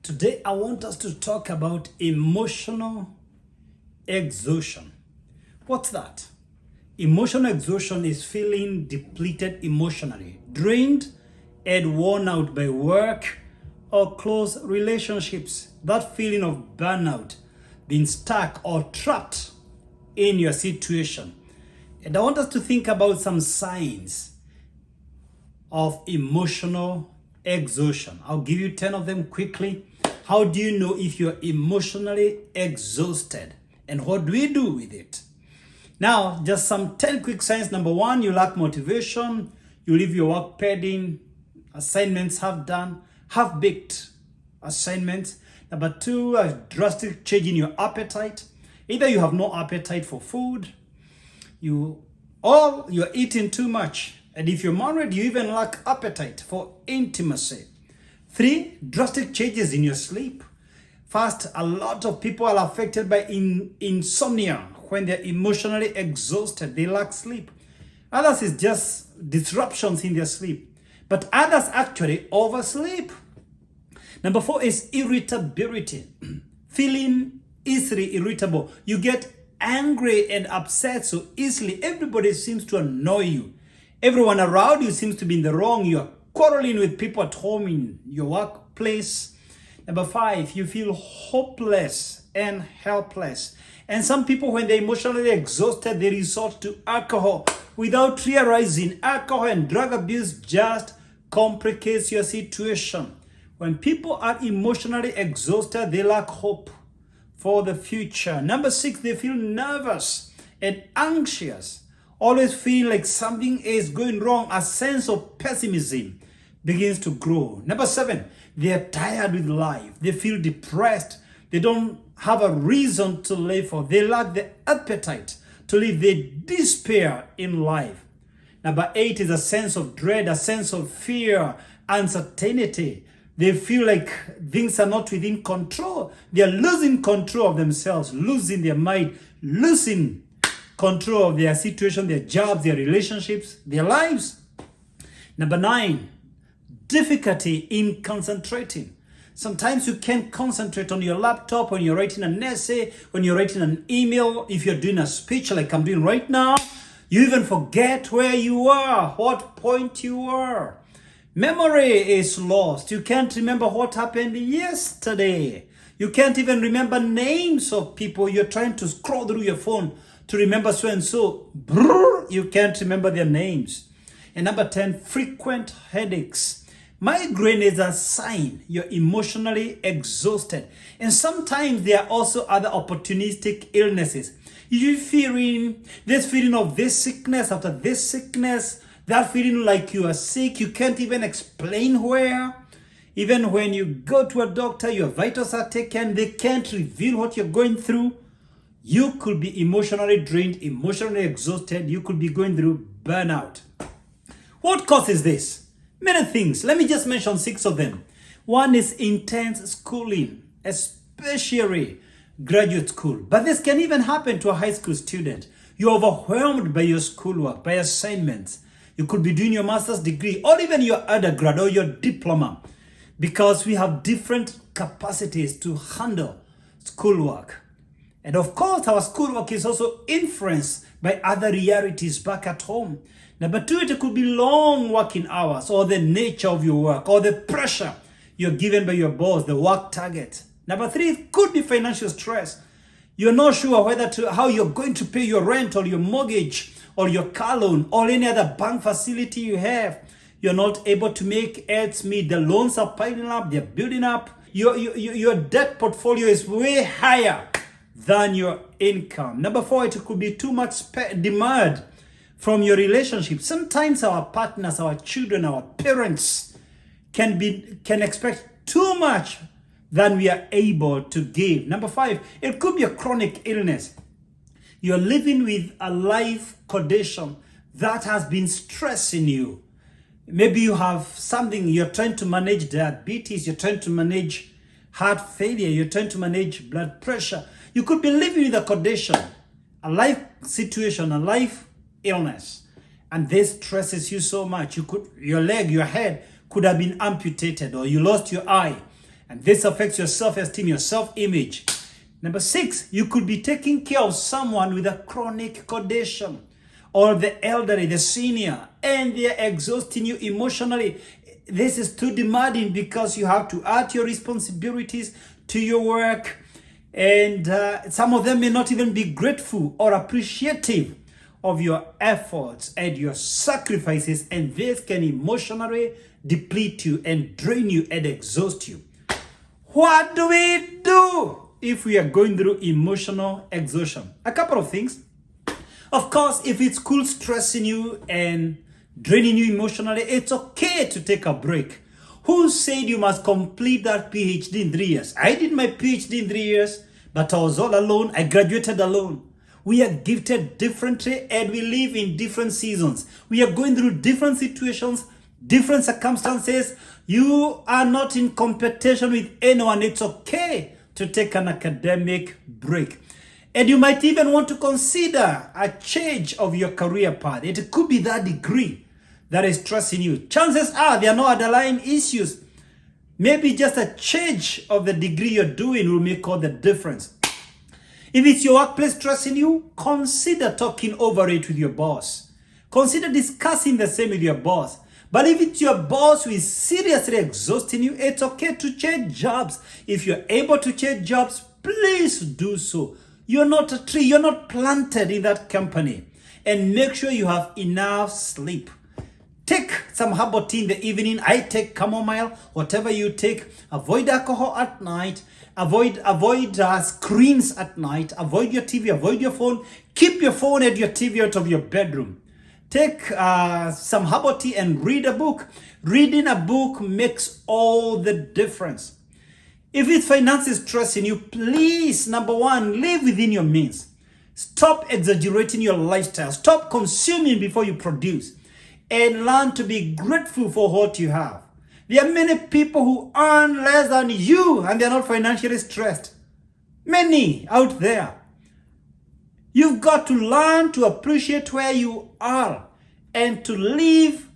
Today, I want us to talk about emotional exhaustion. What's that? Emotional exhaustion is feeling depleted emotionally, drained and worn out by work or close relationships. That feeling of burnout, being stuck or trapped in your situation. And I want us to think about some signs of emotional exhaustion. I'll give you 10 of them quickly. How do you know if you're emotionally exhausted? And what do we do with it? Now, just some 10 quick signs. Number one, you lack motivation. You leave your work pending. Assignments half done, half-baked assignments. Number two, a drastic change in your appetite. Either you have no appetite for food, you're eating too much. And if you're married, you even lack appetite for intimacy. Three, drastic changes in your sleep. First, a lot of people are affected by insomnia when they're emotionally exhausted. They lack sleep. Others is just disruptions in their sleep. But others actually oversleep. Number four is irritability. Feeling easily irritable. You get angry and upset so easily. Everybody seems to annoy you. Everyone around you seems to be in the wrong. You're quarreling with people at home, in your workplace. Number five, you feel hopeless and helpless. And some people, when they're emotionally exhausted, they resort to alcohol without realizing alcohol and drug abuse just complicates your situation. When people are emotionally exhausted, they lack hope for the future. Number six, they feel nervous and anxious. Always feel like something is going wrong. A sense of pessimism begins to grow. Number seven, they are tired with life. They feel depressed. They don't have a reason to live for. They lack the appetite to live. They despair in life. Number eight is a sense of dread, a sense of fear, uncertainty. They feel like things are not within control. They are losing control of themselves, losing their mind, losing control of their situation, their jobs, their relationships, their lives. Number nine, difficulty in concentrating. Sometimes you can't concentrate on your laptop when you're writing an essay, when you're writing an email, if you're doing a speech like I'm doing right now. You even forget where you are, what point you were. Memory is lost. You can't remember what happened yesterday. You can't even remember names of people. You're trying to scroll through your phone to remember so and so. You can't remember their names. And number 10, frequent headaches. Migraine is a sign you're emotionally exhausted. And sometimes there are also other opportunistic illnesses. You're feeling this feeling of this sickness after this sickness, that feeling like you are sick. You can't even explain where. Even when you go to a doctor, your vitals are taken, they can't reveal what you're going through. You could be emotionally drained, emotionally exhausted. You could be going through burnout. What causes this? Many things. Let me just mention 6 of them. One is intense schooling, especially graduate school. But this can even happen to a high school student. You're overwhelmed by your schoolwork, by assignments. You could be doing your master's degree or even your undergrad or your diploma, because we have different capacities to handle schoolwork. And of course, our schoolwork is also influenced by other realities back at home. Number 2, it could be long working hours, or the nature of your work, or the pressure you're given by your boss, the work target. Number 3, it could be financial stress. You're not sure how you're going to pay your rent or your mortgage or your car loan or any other bank facility you have. You're not able to make ends meet. The loans are piling up, they're building up. Your debt portfolio is way higher than your income. Number 4, it could be too much demand from your relationship. Sometimes our partners, our children, our parents can expect too much than we are able to give. Number 5, it could be a chronic illness. You're living with a life condition that has been stressing you. Maybe you have something, you're trying to manage diabetes, you're trying to manage heart failure, you're trying to manage blood pressure. You could be living with a condition, a life situation, a life illness, and this stresses you so much. Your leg, your head could have been amputated, or you lost your eye, And this affects your self-esteem, your self-image. Number 6, you could be taking care of someone with a chronic condition, or the elderly, the senior, and they're exhausting you emotionally. This is too demanding because you have to add your responsibilities to your work. And some of them may not even be grateful or appreciative of your efforts and your sacrifices. And this can emotionally deplete you and drain you and exhaust you. What do we do if we are going through emotional exhaustion? A couple of things. Of course, if it's cool stressing you and draining you emotionally, it's okay to take a break. Who said you must complete that PhD in 3 years? I did my PhD in 3 years, but I was all alone. I graduated alone. We are gifted differently and we live in different seasons. We are going through different situations, different circumstances. You are not in competition with anyone. It's okay to take an academic break. And you might even want to consider a change of your career path. It could be that degree that is stressing you. Chances are there are no underlying issues. Maybe just a change of the degree you're doing will make all the difference. If it's your workplace stressing you, consider talking over it with your boss. Consider discussing the same with your boss. But if it's your boss who is seriously exhausting you, it's okay to change jobs. If you're able to change jobs, please do so. You're not a tree. You're not planted in that company. And make sure you have enough sleep. Take some herbal tea in the evening. I take chamomile, whatever you take. Avoid alcohol at night. Avoid screens at night. Avoid your TV. Avoid your phone. Keep your phone and your TV out of your bedroom. Take some herbal tea and read a book. Reading a book makes all the difference. If it's finances stressing you, please, number 1, live within your means. Stop exaggerating your lifestyle. Stop consuming before you produce. And learn to be grateful for what you have. There are many people who earn less than you and they're not financially stressed. Many out there. You've got to learn to appreciate where you are and to live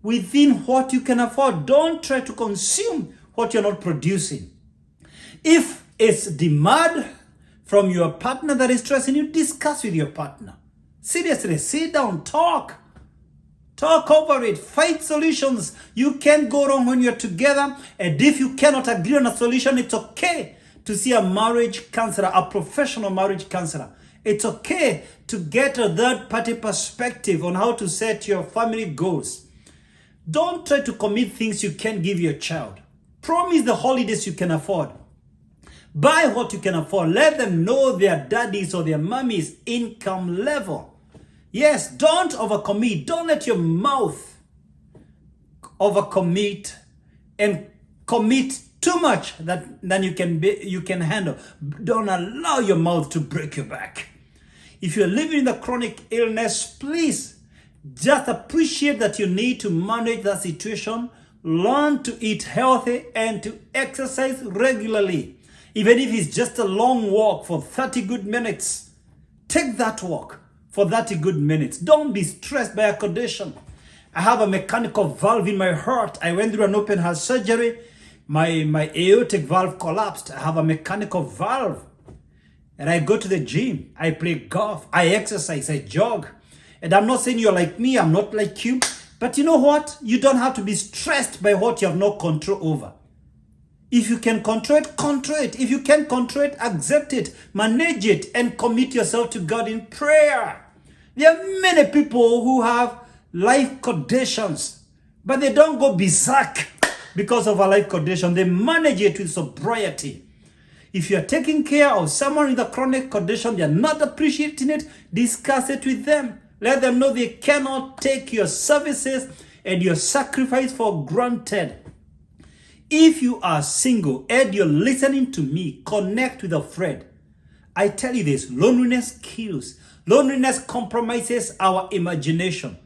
within what you can afford. Don't try to consume what you're not producing. If it's demand from your partner that is stressing you, discuss with your partner. Seriously, sit down, talk. Talk over it. Find solutions. You can't go wrong when you're together. And if you cannot agree on a solution, it's okay to see a marriage counselor, a professional marriage counselor. It's okay to get a third-party perspective on how to set your family goals. Don't try to commit things you can't give your child. Promise the holidays you can afford. Buy what you can afford. Let them know their daddy's or their mommy's income level. Yes, don't overcommit. Don't let your mouth overcommit and commit too much than you can handle. Don't allow your mouth to break your back. If you're living with a chronic illness, please just appreciate that you need to manage that situation. Learn to eat healthy and to exercise regularly. Even if it's just a long walk for 30 good minutes, take that walk for 30 good minutes. Don't be stressed by a condition. I have a mechanical valve in my heart. I went through an open heart surgery. My aortic valve collapsed. I have a mechanical valve. And I go to the gym. I play golf. I exercise. I jog. And I'm not saying you're like me. I'm not like you. But you know what? You don't have to be stressed by what you have no control over. If you can control it, control it. If you can't control it, accept it, manage it, and commit yourself to God in prayer. There are many people who have life conditions, but they don't go berserk because of a life condition. They manage it with sobriety. If you're taking care of someone with a chronic condition, they're not appreciating it, discuss it with them. Let them know they cannot take your services and your sacrifice for granted. If you are single and you're listening to me, connect with a friend. I tell you this, loneliness kills. Loneliness compromises our imagination.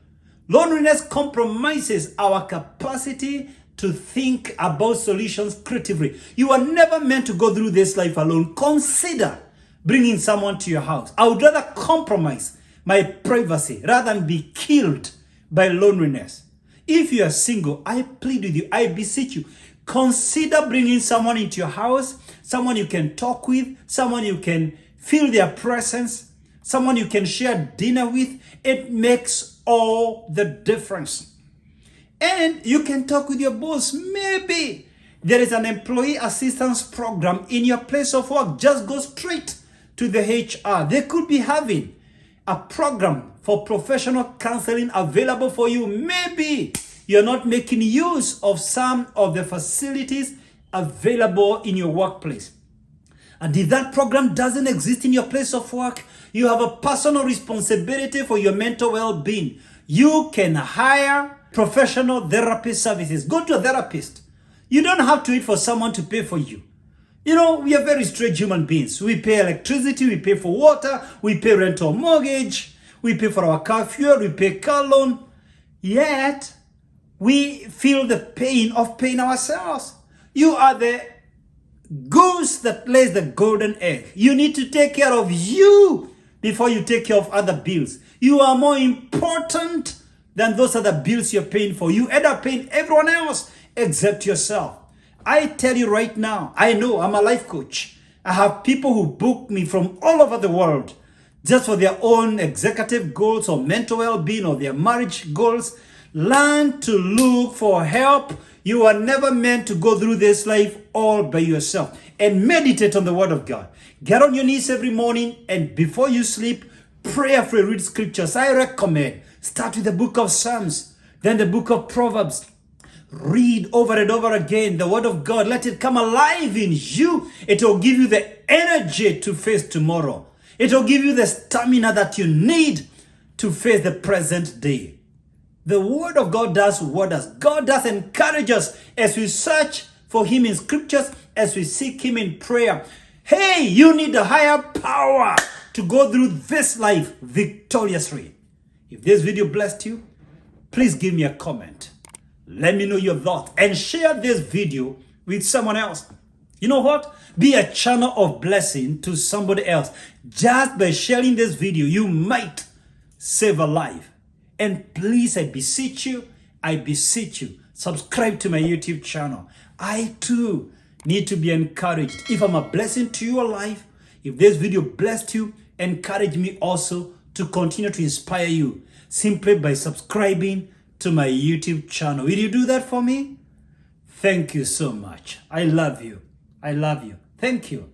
Loneliness compromises our capacity to think about solutions creatively. You are never meant to go through this life alone. Consider bringing someone to your house. I would rather compromise my privacy rather than be killed by loneliness. If you are single, I plead with you, I beseech you, Consider bringing someone into your house, someone you can talk with, someone you can feel their presence, someone you can share dinner with. It makes all the difference. And you can talk with your boss. Maybe there is an employee assistance program in your place of work. Just go straight to the HR. They could be having a program for professional counseling available for you. Maybe you're not making use of some of the facilities available in your workplace. And if that program doesn't exist in your place of work, you have a personal responsibility for your mental well-being. You can hire professional therapy services. Go to a therapist. You don't have to wait for someone to pay for you. You know, we are very strange human beings. We pay electricity, we pay for water, we pay rental mortgage, we pay for our car fuel, we pay car loan. Yet, we feel the pain of paying ourselves. You are the goose that lays the golden egg. You need to take care of you before you take care of other bills. You are more important than those other bills you're paying for. You end up paying everyone else except yourself. I tell you right now, I know I'm a life coach. I have people who book me from all over the world just for their own executive goals or mental well-being or their marriage goals. Learn to look for help. You are never meant to go through this life all by yourself. And meditate on the Word of God. Get on your knees every morning, and before you sleep, prayerfully read scriptures. I recommend start with the book of Psalms, then the book of Proverbs. Read over and over again the Word of God. Let it come alive in you. It will give you the energy to face tomorrow. It will give you the stamina that you need to face the present day. The Word of God does wonders. God does encourage us as we search for Him in scriptures, as we seek Him in prayer. Hey, you need a higher power to go through this life victoriously. If this video blessed you, please give me a comment. Let me know your thoughts and share this video with someone else. You know what? Be a channel of blessing to somebody else. Just by sharing this video, you might save a life. And please, I beseech you, subscribe to my YouTube channel. I too need to be encouraged. If I'm a blessing to your life, if this video blessed you, encourage me also to continue to inspire you simply by subscribing to my YouTube channel. Will you do that for me? Thank you so much. I love you. I love you. Thank you.